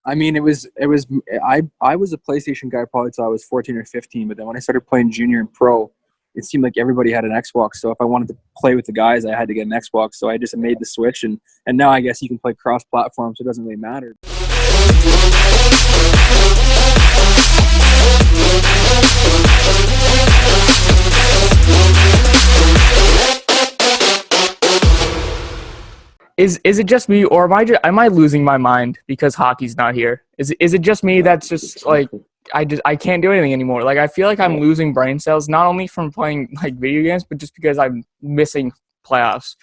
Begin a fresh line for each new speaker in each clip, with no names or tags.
I mean, I was a PlayStation guy probably until I was 14 or 15, but then when I started playing junior and pro, it seemed like everybody had an Xbox. So if I wanted to play with the guys, I had to get an Xbox. So I just made the switch, and now I guess you can play cross-platform, so it doesn't really matter.
Is it just me, or am I losing my mind because hockey's not here? Is it just me that's just like I can't do anything anymore? Like I feel like I'm losing brain cells, not only from playing like video games, but just because I'm missing playoffs.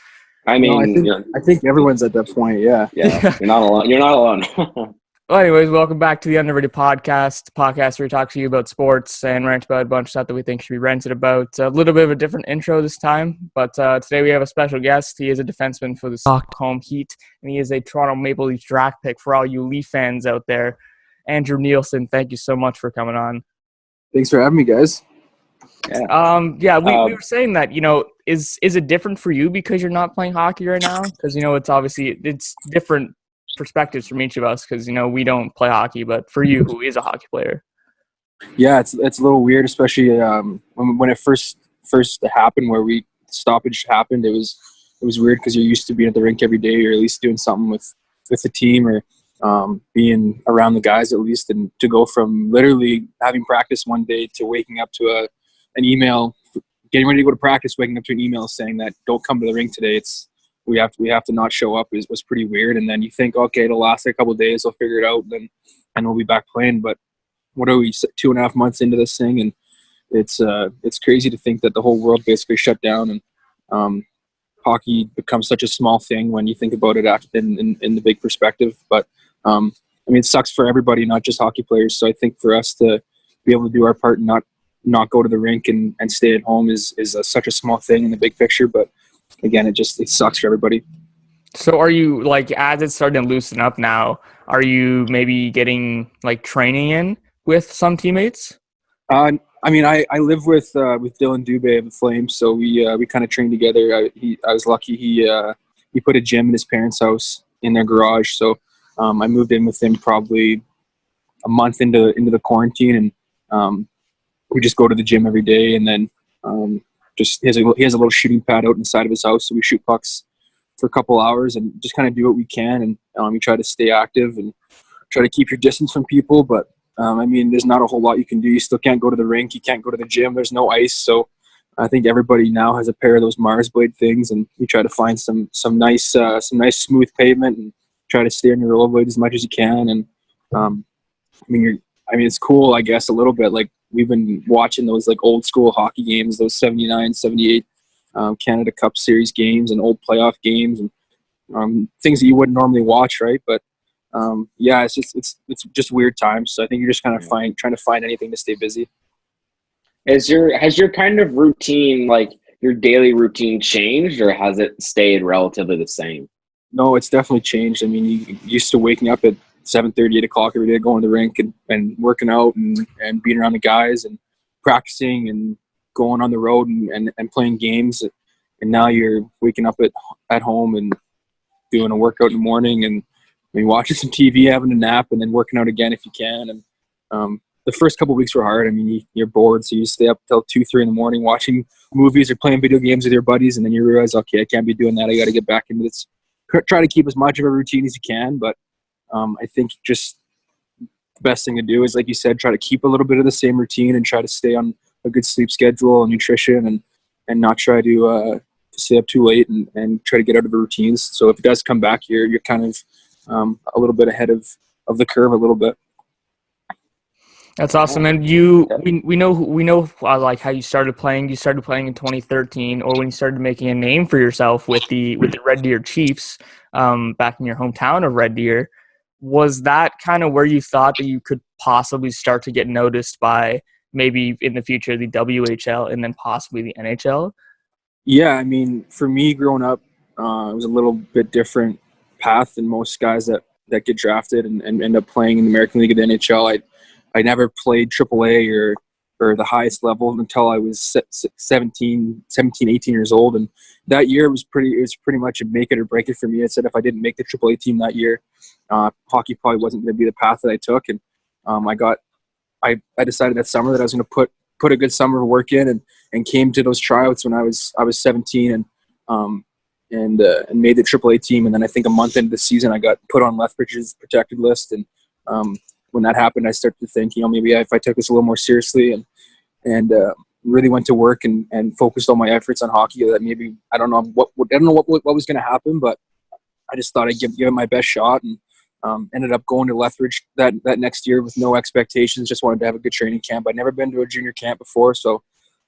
I mean,
I think everyone's at that point. Yeah.
You're not alone. You're not alone.
Well, anyways, welcome back to the Underrated Podcast where we talk to you about sports and rant about a bunch of stuff that we think should be ranted about. A little bit of a different intro this time, but today we have a special guest. He is a defenseman for the Stockton Heat, and he is a Toronto Maple Leafs draft pick for all you Leaf fans out there. Andrew NIELSEN, thank you so much for coming on.
Thanks for having me, guys.
Yeah. We were saying that, is it different for you because you're not playing hockey right now? Because, it's different perspectives from each of us because we don't play hockey, but for you who is a hockey player,
it's a little weird, especially when it first happened, where stoppage happened. It was weird because you're used to being at the rink every day, or at least doing something with the team, or being around the guys at least, and to go from literally having practice one day to waking up to an email, getting ready to go to practice, waking up to an email saying that don't come to the rink today. We have to not show up was pretty weird. And then you think, okay, it'll last a couple of days, I'll figure it out, and we'll be back playing. But what are we, 2.5 months into this thing, and it's crazy to think that the whole world basically shut down, and hockey becomes such a small thing when you think about it in the big perspective. But it sucks for everybody, not just hockey players. So I think for us to be able to do our part and not go to the rink and stay at home is such a small thing in the big picture. But again, it sucks for everybody.
So are you, like, as it's starting to loosen up now, are you maybe getting like training in with some teammates?
I live with Dylan Dubé of the Flames, so we kind of train together. I was lucky he put a gym in his parents' house in their garage, so I moved in with him probably a month into the quarantine, and we just go to the gym every day, and then he has a little shooting pad out inside of his house, so we shoot pucks for a couple hours and just kind of do what we can, and we try to stay active and try to keep your distance from people. But there's not a whole lot you can do. You still can't go to the rink, you can't go to the gym, there's no ice. So I think everybody now has a pair of those Mars Blade things, and you try to find some nice smooth pavement and try to stay on your rollerblades as much as you can. And it's cool, I guess, a little bit. Like, we've been watching those like old school hockey games, those 79, 78 Canada Cup Series games and old playoff games, and things that you wouldn't normally watch, right? But it's just weird times. So I think you're just kind of trying to find anything to stay busy.
Has your kind of routine, like your daily routine, changed, or has it stayed relatively the same?
No, it's definitely changed. I mean, you used to waking up at 7:30, 8 o'clock every day, going to the rink and working out and being around the guys and practicing and going on the road and playing games. And now you're waking up at home and doing a workout in the morning, and watching some TV, having a nap, and then working out again if you can. And the first couple of weeks were hard. I mean, you're bored, so you stay up till 2, 3 in the morning watching movies or playing video games with your buddies, and then you realize, okay, I can't be doing that. I got to get back into this. Try to keep as much of a routine as you can, but I think just the best thing to do is, like you said, try to keep a little bit of the same routine and try to stay on a good sleep schedule and nutrition, and not try to stay up too late and try to get out of the routines. So if it does come back, you're kind of a little bit ahead of the curve a little bit.
That's awesome. And we know like how you started playing. You started playing in 2013, or when you started making a name for yourself with the Red Deer Chiefs back in your hometown of Red Deer. Was that kind of where you thought that you could possibly start to get noticed by maybe in the future the WHL and then possibly the NHL?
Yeah, I mean, for me growing up, it was a little bit different path than most guys that get drafted and end up playing in the American League of the NHL. I never played AAA or or the highest level until I was 17, 18 years old. And that year was pretty much a make it or break it for me. I said if I didn't make the AAA team that year, hockey probably wasn't going to be the path that I took. And I decided that summer that I was going to put a good summer of work in, and came to those tryouts when I was 17, and made the AAA team. And then I think a month into the season, I got put on Lethbridge's protected list. And when that happened, I started to think, maybe if I took this a little more seriously and really went to work and focused all my efforts on hockey, that maybe I don't know what was going to happen, but I just thought I'd give it my best shot, and ended up going to Lethbridge that next year with no expectations. Just wanted to have a good training camp. I'd never been to a junior camp before, so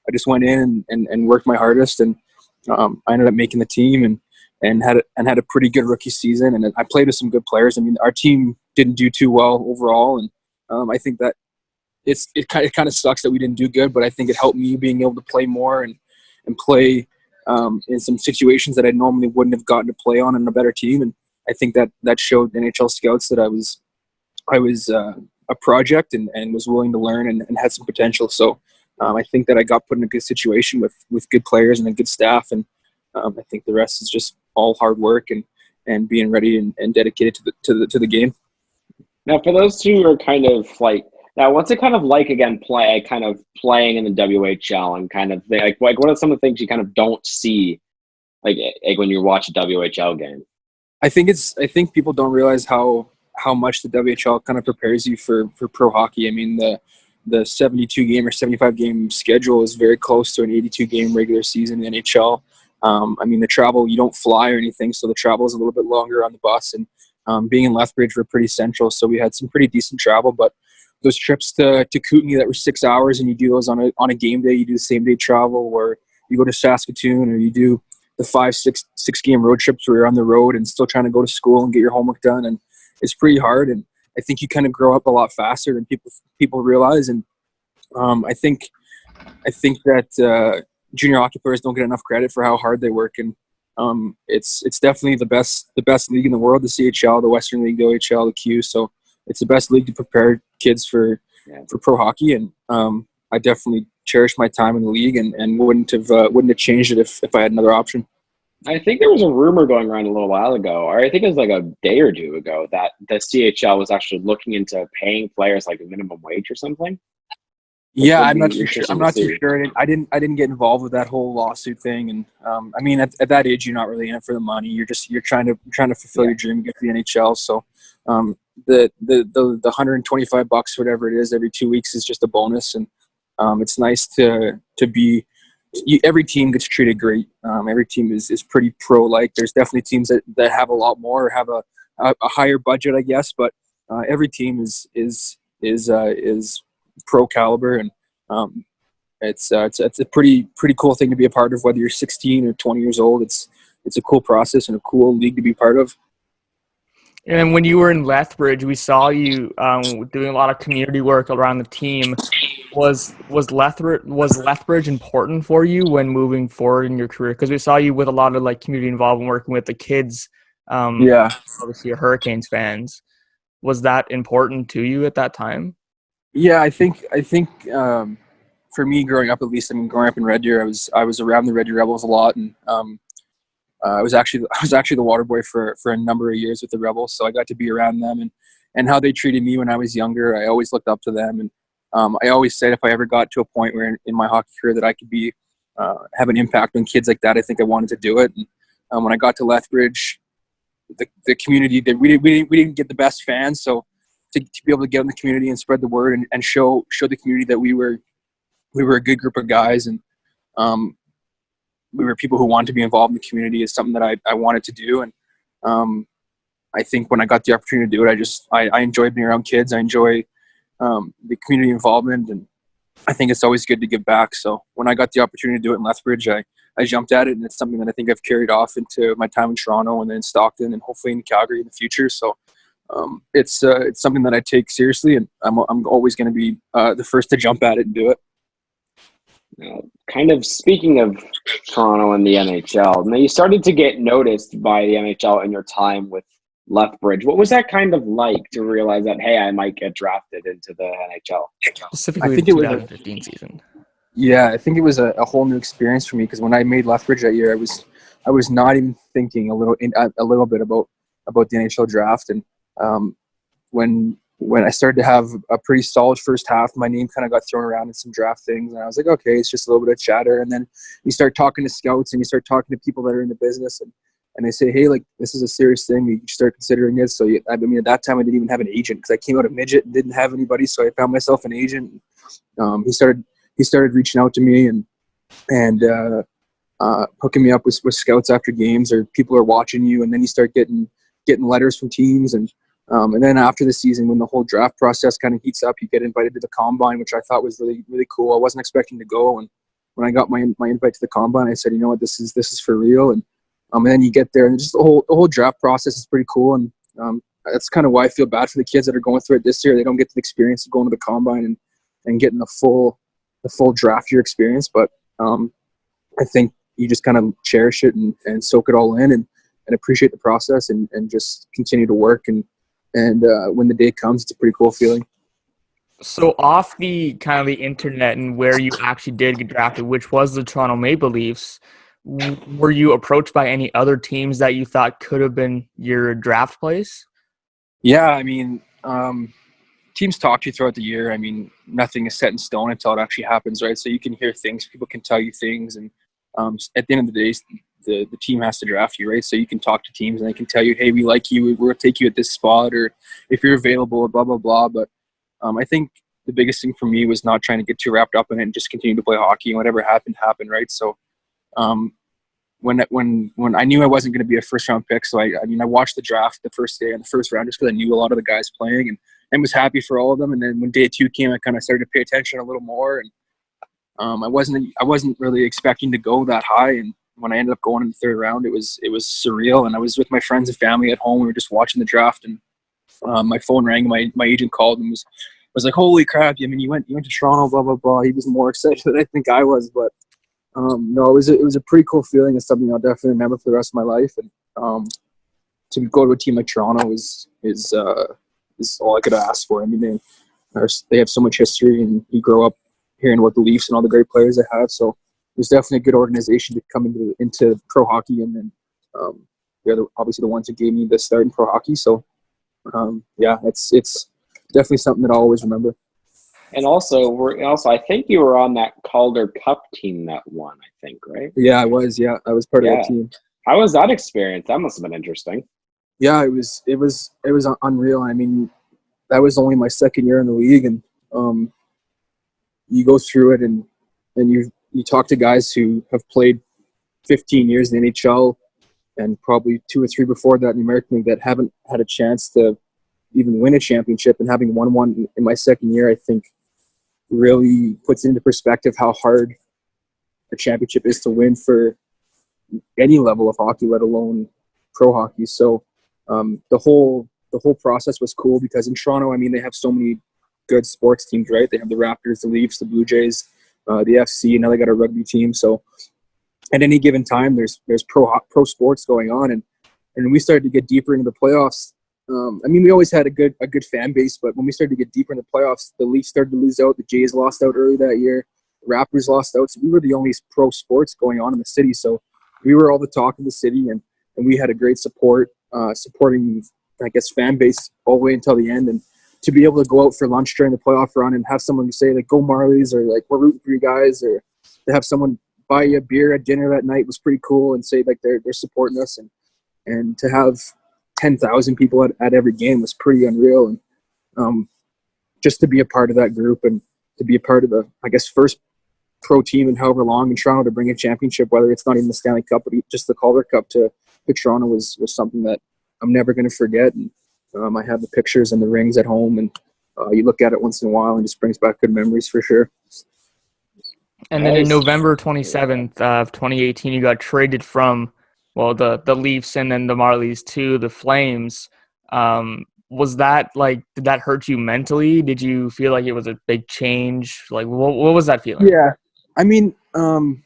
I just went in and worked my hardest, and I ended up making the team and had a pretty good rookie season. And I played with some good players. I mean, our team didn't do too well overall, and I think that it kind of sucks that we didn't do good, but I think it helped me being able to play more and play in some situations that I normally wouldn't have gotten to play on in a better team. And I think that showed NHL scouts that I was a project and was willing to learn and had some potential. So I think that I got put in a good situation with good players and a good staff, and I think the rest is just all hard work and being ready and dedicated to the game.
Now, for those two who are kind of like, now what's it kind of like again, playing in the WHL and kind of like what are some of the things you kind of don't see like when you watch a WHL game?
I think people don't realize how much the WHL kind of prepares you for pro hockey. I mean, the 72 game or 75 game schedule is very close to an 82 game regular season in the NHL. I mean, the travel, you don't fly or anything, so the travel is a little bit longer on the bus. And being in Lethbridge, we're pretty central, so we had some pretty decent travel. But those trips to Kootenay that were 6 hours, and you do those on a game day, you do the same day travel, or you go to Saskatoon, or you do the 5-6 game road trips where you're on the road and still trying to go to school and get your homework done. And it's pretty hard. And I think you kind of grow up a lot faster than people realize. And I think that junior hockey players don't get enough credit for how hard they work. And it's definitely the best league in the world, the CHL, the Western League, the OHL, the Q. So it's the best league to prepare kids for pro hockey. And I definitely cherish my time in the league and wouldn't have changed it if I had another option.
I think there was a rumor going around a little while ago, or I think it was like a day or two ago, that the CHL was actually looking into paying players like a minimum wage or something.
Yeah, I'm not too sure. I didn't get involved with that whole lawsuit thing. And I mean, at that age, you're not really in it for the money. You're trying to fulfill your dream, get to the NHL. So the $125, whatever it is, every 2 weeks is just a bonus. And it's nice to be. Every team gets treated great. Every team is pretty pro-like. There's definitely teams that have a lot more, or have a higher budget, I guess. But every team is pro caliber, and it's a pretty cool thing to be a part of. Whether you're 16 or 20 years old, it's a cool process and a cool league to be part of.
And when you were in Lethbridge, we saw you doing a lot of community work around the team. Was Lethbridge important for you when moving forward in your career? Because we saw you with a lot of like community involvement, working with the kids. Obviously, Hurricanes fans. Was that important to you at that time?
Yeah, I think for me growing up, at least, I mean, growing up in Red Deer, I was around the Red Deer Rebels a lot, and I was actually the water boy for a number of years with the Rebels, so I got to be around them and how they treated me when I was younger. I always looked up to them, and I always said if I ever got to a point where in my hockey career that I could be have an impact on kids like that, I think I wanted to do it. And when I got to Lethbridge, the community, we didn't get the best fans, so to be able to get in the community and spread the word and show the community that we were a good group of guys, and we were people who wanted to be involved in the community is something that I wanted to do. And I think when I got the opportunity to do it, I enjoyed being around kids. I enjoy the community involvement, and I think it's always good to give back. So when I got the opportunity to do it in Lethbridge, I jumped at it, and it's something that I think I've carried off into my time in Toronto and then in Stockton and hopefully in Calgary in the future. So it's something that I take seriously, and I'm always going to be the first to jump at it and do it.
Kind of speaking of Toronto and the NHL, now you started to get noticed by the NHL in your time with Lethbridge. What was that kind of like to realize that, hey, I might get drafted into the NHL?
I
Specifically the
think it was
2015 season.
yeah, I think it was a whole new experience for me because when I made Lethbridge that year, I was not even thinking a little bit about the NHL draft, and um, when I started to have a pretty solid first half, my name kind of got thrown around in some draft things, and I was like, okay, it's just a little bit of chatter, and then you start talking to scouts and you start talking to people that are in the business, and they say, hey, like this is a serious thing, you start considering it. So I mean, at that time I didn't even have an agent because I came out of midget and didn't have anybody, so I found myself an agent. He started reaching out to me and hooking me up with scouts after games, or people are watching you, and then you start getting letters from teams, and then after the season, when the whole draft process kind of heats up, you get invited to the combine, which I thought was really, really cool. I wasn't expecting to go, and when I got my invite to the combine, I said, you know what, this is for real. And then you get there, and just the whole draft process is pretty cool, and that's kind of why I feel bad for the kids that are going through it this year. They don't get the experience of going to the combine and getting the full draft year experience, but I think you just kind of cherish it and soak it all in and appreciate the process and just continue to work and when the day comes, it's a pretty cool feeling.
So off the kind of the internet and where you actually did get drafted, which was the Toronto Maple Leafs, were you approached by any other teams that you thought could have been your draft place?
Yeah, I mean, teams talk to you throughout the year. I mean, nothing is set in stone until it actually happens, right? So you can hear things, people can tell you things, and at the end of the day, the team has to draft you, right? So you can talk to teams and they can tell you, hey, we like you, we'll take you at this spot, or if you're available, blah, blah, blah. But I think the biggest thing for me was not trying to get too wrapped up in it and just continue to play hockey, and whatever happened, right? So when I knew I wasn't going to be a first-round pick, so I mean, I watched the draft the first day and the first round just because I knew a lot of the guys playing and was happy for all of them. And then when day two came, I kind of started to pay attention a little more, and I wasn't really expecting to go that high. And when I ended up going in the third round, it was surreal. And I was with my friends and family at home. We were just watching the draft, and my phone rang. My agent called and was like, "Holy crap! I mean, you went to Toronto, blah blah blah." He was more excited than I think I was, but no, it was a pretty cool feeling. It's something I'll definitely remember for the rest of my life. And to go to a team like Toronto is all I could ask for. I mean, they have so much history, and you grow up hearing about the Leafs and all the great players they have. So it was definitely a good organization to come into pro hockey, and then they're obviously the ones who gave me the start in pro hockey. So yeah, it's definitely something that I'll always remember.
And also, I think you were on that Calder Cup team that won, I think, right?
Yeah, I was. Yeah, I was part of that team.
How was that experience? That must have been interesting.
Yeah, it was unreal. I mean, that was only my second year in the league, and you go through it, and you talk to guys who have played 15 years in the NHL and probably 2 or 3 before that in the American League that haven't had a chance to even win a championship, and having won one in my second year, I think really puts into perspective how hard a championship is to win for any level of hockey, let alone pro hockey. So the whole process was cool because in Toronto, I mean, they have so many good sports teams, right? They have the Raptors, the Leafs, the Blue Jays, the FC, and now they got a rugby team. So at any given time, there's pro sports going on, and we started to get deeper into the playoffs. I mean, we always had a good fan base, but when we started to get deeper in the playoffs, the Leafs started to lose out. The Jays lost out early that year. The Raptors lost out. So we were the only pro sports going on in the city. So we were all the talk of the city, and we had a great supporting, I guess, fan base all the way until the end. And to be able to go out for lunch during the playoff run and have someone say, like, "Go Marlies," or like, "We're rooting for you guys," or to have someone buy you a beer at dinner that night was pretty cool and say, like, they're supporting us. And to have 10,000 people at every game was pretty unreal. And just to be a part of that group and to be a part of the, I guess, first pro team in however long in Toronto to bring a championship, whether it's not even the Stanley Cup, but just the Calder Cup to Toronto was something that I'm never going to forget. And I have the pictures and the rings at home, and you look at it once in a while and just brings back good memories for sure.
And then in November 27th of 2018, you got traded from, well, the Leafs and then the Marlies to the Flames. Was that did that hurt you mentally? Did you feel like it was a big change? Like, what was that feeling?
Yeah, I mean, when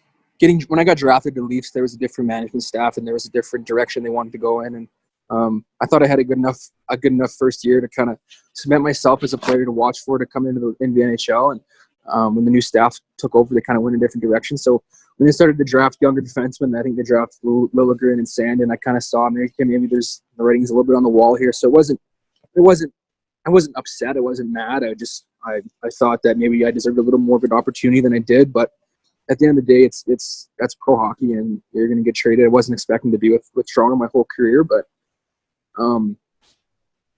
I got drafted to the Leafs, there was a different management staff and there was a different direction they wanted to go in. And I thought I had a good enough first year to kind of cement myself as a player to watch for to come into the NHL. And when the new staff took over, they kind of went in a different direction. So when they started to draft younger defensemen, I think they drafted Liljegren and Sandin. I kind of saw maybe there's the writing's a little bit on the wall here. So I wasn't upset. I wasn't mad. I thought that maybe I deserved a little more of an opportunity than I did. But at the end of the day, that's pro hockey, and you're going to get traded. I wasn't expecting to be with Toronto my whole career, but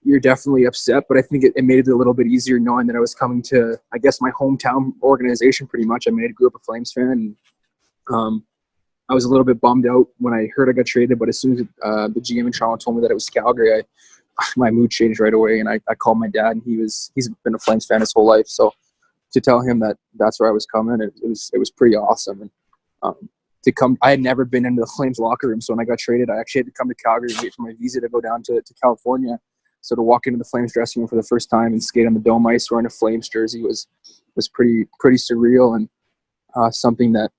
you're definitely upset. But I think it made it a little bit easier knowing that I was coming to, I guess, my hometown organization pretty much. I grew up a Flames fan, and I was a little bit bummed out when I heard I got traded. But as soon as the GM in Toronto told me that it was Calgary, my mood changed right away, and I called my dad, and he's been a Flames fan his whole life. So to tell him that that's where I was coming, it was pretty awesome. And to come, I had never been into the Flames locker room, so when I got traded, I actually had to come to Calgary and wait for my visa to go down to California. So to walk into the Flames dressing room for the first time and skate on the dome ice wearing a Flames jersey was pretty surreal, and something that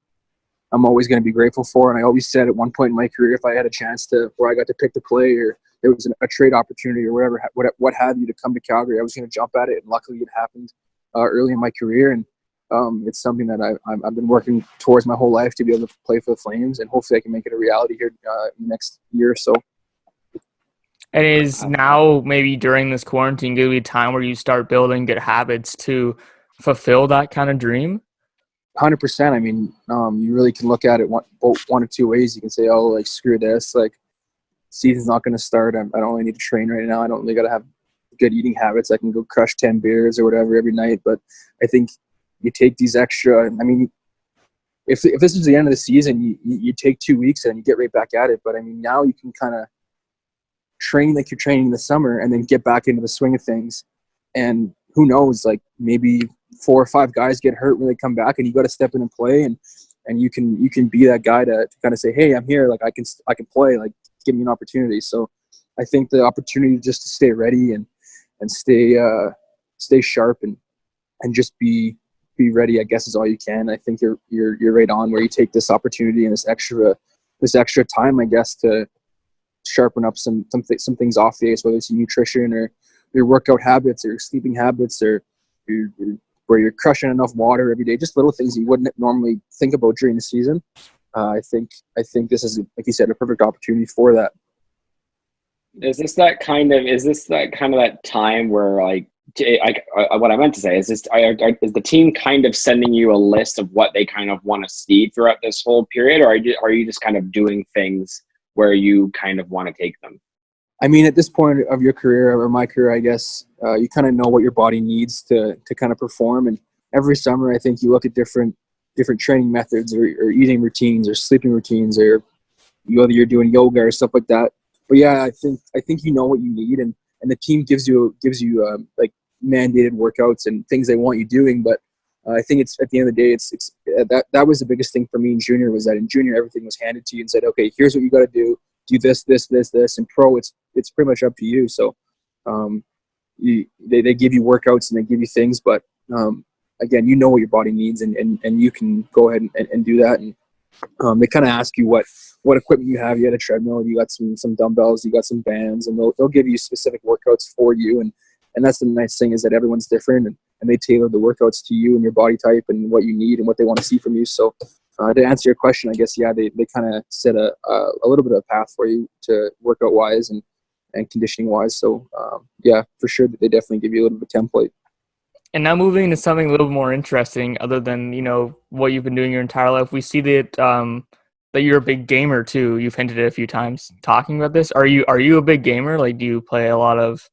I'm always going to be grateful for. And I always said at one point in my career, if I had a chance to where I got to pick the play, or there was a trade opportunity or whatever, what have you, to come to Calgary, I was going to jump at it. And luckily it happened early in my career. And it's something that I've been working towards my whole life, to be able to play for the Flames, and hopefully I can make it a reality here in the next year or so.
And is now, maybe during this quarantine, going to be a time where you start building good habits to fulfill that kind of dream?
100%. I mean, you really can look at it one or two ways. You can say, oh, like, screw this, like, season's not going to start. I don't really need to train right now. I don't really got to have good eating habits. I can go crush 10 beers or whatever every night. But I think you take these extra, I mean, if this is the end of the season, you take 2 weeks and you get right back at it. But I mean, now you can kind of train like you're training in the summer and then get back into the swing of things. And who knows, like, maybe 4 or 5 guys get hurt when they come back, and you got to step in and play, and you can be that guy to kind of say, hey, I'm here, like, I can play, like, give me an opportunity. So I think the opportunity just to stay ready and stay sharp and just be ready, I guess, is all you can. I think you're right on where you take this opportunity and this extra time, I guess, to sharpen up some things off the ice, whether it's your nutrition or your workout habits or your sleeping habits, or where you're crushing enough water every day, just little things you wouldn't normally think about during the season. I think this is, like you said, a perfect opportunity for that.
Is this that kind of time where, like, what I meant to say is this: is the team kind of sending you a list of what they kind of want to see throughout this whole period, or are you just kind of doing things where you kind of want to take them?
I mean, at this point of your career, or my career, I guess, you kind of know what your body needs to kind of perform. And every summer, I think you look at different training methods, or eating routines, or sleeping routines, or whether you're doing yoga or stuff like that. But yeah, I think you know what you need, and the team gives you like mandated workouts and things they want you doing. But I think it's, at the end of the day, it's that was the biggest thing for me in junior, was that in junior everything was handed to you and said, okay, here's what you got to do. Do this. And pro, it's pretty much up to you. So they give you workouts and they give you things, but again, you know what your body needs, and you can go ahead and do that. And they kind of ask you what equipment you have. You had a treadmill, you got some dumbbells, you got some bands, and they'll give you specific workouts for you. And that's the nice thing, is that everyone's different, and they tailor the workouts to you and your body type and what you need and what they want to see from you. So to answer your question, I guess, yeah, they kind of set a little bit of a path for you to workout wise and conditioning wise. So yeah, for sure, that they definitely give you a little bit of a template.
And now moving into something a little more interesting, other than, what you've been doing your entire life, we see that that you're a big gamer too. You've hinted it a few times talking about this. Are you a big gamer? Like, do you play a lot of?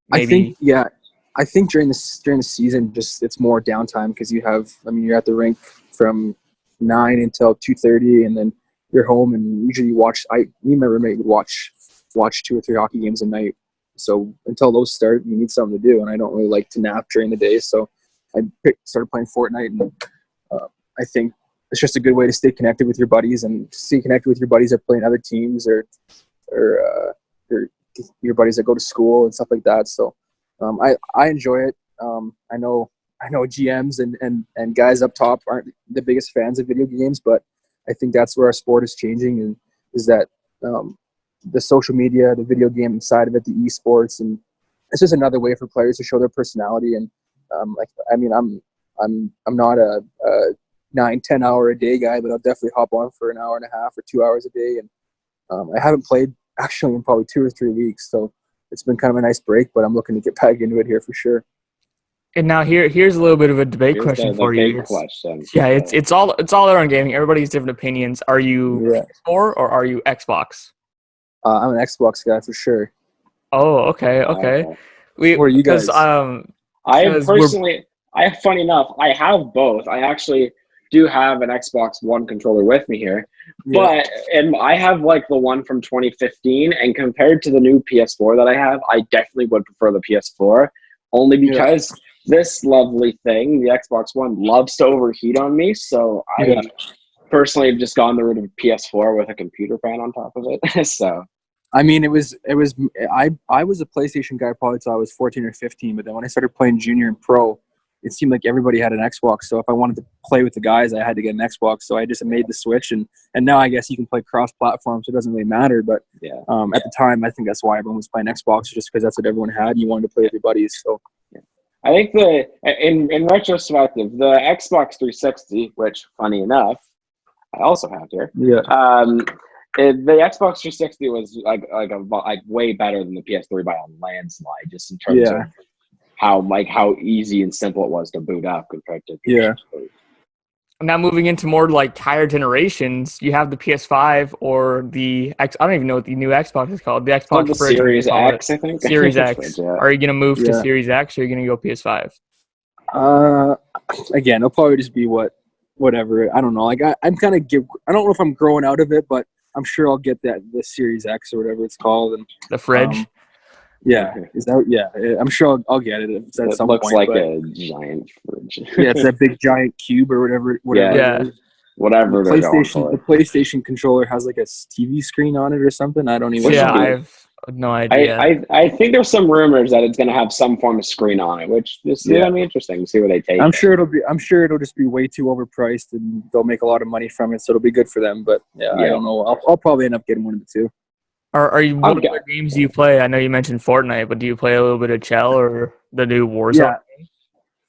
Maybe?
I think during the season, just it's more downtime, because you're at the rink from 9 until 2:30, and then you're home, and usually me and my roommate would watch 2 or 3 hockey games a night. So until those start, you need something to do, and I don't really like to nap during the day. So I started playing Fortnite, and I think it's just a good way to stay connected with your buddies, and stay connected with your buddies that play in other teams, or your buddies that go to school and stuff like that. So I enjoy it. I know GMs and guys up top aren't the biggest fans of video games, but I think that's where our sport is changing, and is that the social media, the video game side of it, the esports, and it's just another way for players to show their personality. And I'm not a 9-10 hour a day guy, but I'll definitely hop on for an hour and a half or 2 hours a day. And I haven't played actually in probably 2 or 3 weeks, so it's been kind of a nice break. But I'm looking to get back into it here for sure.
And now here's a little bit of a debate
Here's
question
the
for
big
you.
question.
Yeah, it's all there on gaming. Everybody has different opinions. Are you PS4 or are you Xbox?
I'm an Xbox guy for sure.
Oh, okay.
Who are you guys?
Funny enough, I have both. I actually do have an Xbox One controller with me here, but I have like the one from 2015, and compared to the new PS4 that I have, I definitely would prefer the PS4, only because this lovely thing, the Xbox One, loves to overheat on me. So I personally have just gone the route of PS4 with a computer fan on top of it. So.
I mean, I was a PlayStation guy probably until I was 14 or 15, but then when I started playing junior and pro, it seemed like everybody had an Xbox. So if I wanted to play with the guys, I had to get an Xbox. So I just made the switch, and now I guess you can play cross-platform, so it doesn't really matter. But at the time, I think that's why everyone was playing Xbox, just because that's what everyone had, and you wanted to play with your buddies. So
I think in retrospective, the Xbox 360, which funny enough, I also have here. The Xbox 360 was like way better than the PS3 by a landslide, just in terms of how easy and simple it was to boot up compared to PS3.
Now moving into more like higher generations, you have the PS5 or the X. I don't even know what the new Xbox is called. The Xbox
the Series X, I think.
Series X. Are you gonna move to Series X, or are you gonna go PS5?
Again, it'll probably just be whatever. I don't know. Like I'm kind of I don't know if I'm growing out of it, but I'm sure I'll get the Series X or whatever it's called. And
the fridge.
I'm sure I'll get it. It
looks like a giant fridge.
It's that big giant cube or whatever.
Whatever.
The PlayStation controller has like a TV screen on it or something. I don't even.
I have no idea.
I think there's some rumors that it's going to have some form of screen on it, which is going to be interesting to see where they take.
I'm sure it'll just be way too overpriced, and they'll make a lot of money from it, so it'll be good for them. But I don't know. I'll probably end up getting one of the two.
What other games do you play? I know you mentioned Fortnite, but do you play a little bit of Chell or the new Warzone?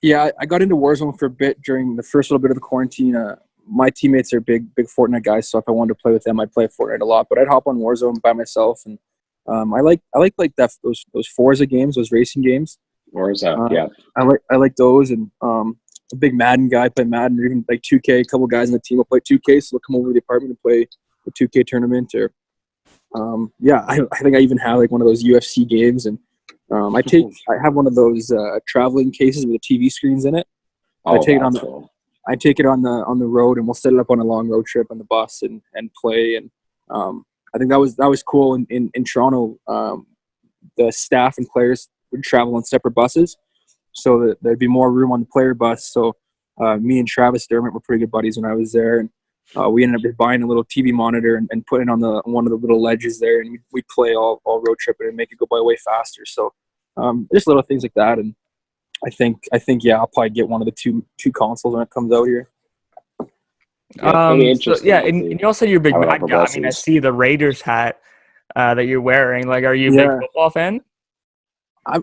Yeah, I got into Warzone for a bit during the first little bit of the quarantine. My teammates are big Fortnite guys, so if I wanted to play with them, I'd play Fortnite a lot. But I'd hop on Warzone by myself, and I like those Forza games, those racing games.
Warzone,
I like those, and a big Madden guy, play Madden, or even like 2K. A couple guys in the team will play 2K, so they'll come over to the apartment and play the 2K tournament. Or I think I even have like one of those UFC games, and I have one of those traveling cases with the TV screens in it. I take it on the road, and we'll set it up on a long road trip on the bus and play. And I think that was cool in Toronto. The staff and players would travel on separate buses, so that there'd be more room on the player bus. So me and Travis Dermott were pretty good buddies when I was there, and we ended up just buying a little TV monitor and putting it on one of the little ledges there, and we'd play all road tripping and make it go by way faster. So just little things like that, and I think I'll probably get one of the two consoles when it comes out here.
And you also said you're a big Mac guy. I mean, I see the Raiders hat that you're wearing. Like, are you a big football fan?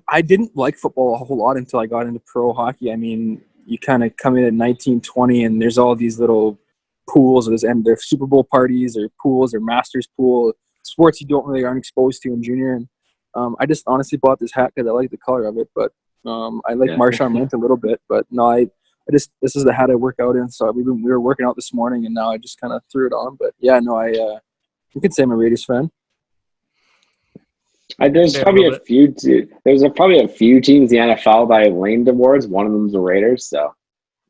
I didn't like football a whole lot until I got into pro hockey. I mean, you kind of come in at 19, 20, and there's all these little pools, and there's Super Bowl parties or pools or Masters pool, sports you aren't exposed to in junior. And I just honestly bought this hat because I like the color of it, but I like Marshawn Lynch a little bit. But no, this is the hat I work out in. So we were working out this morning, and now I just kind of threw it on. But you could say I'm a Raiders fan.
There's probably a few teams in the NFL that I lean towards. One of them's the Raiders. So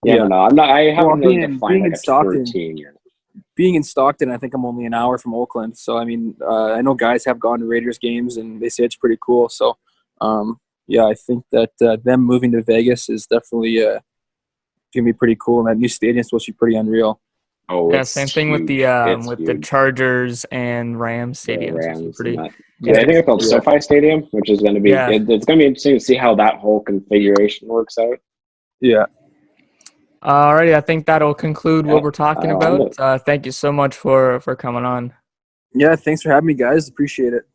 no, I haven't really defined like a true team yet.
Being in Stockton, I think I'm only an hour from Oakland. So I mean, I know guys have gone to Raiders games, and they say it's pretty cool. So I think that them moving to Vegas is definitely gonna be pretty cool, and that new stadium is supposed to be pretty unreal.
Oh, yeah, same thing with the Chargers and Rams stadiums.
I think it's called SoFi Stadium, which is going to be it's going to be interesting to see how that whole configuration works out.
Yeah.
Alrighty, I think that'll conclude what we're talking about. Thank you so much for coming on.
Yeah, thanks for having me, guys. Appreciate it.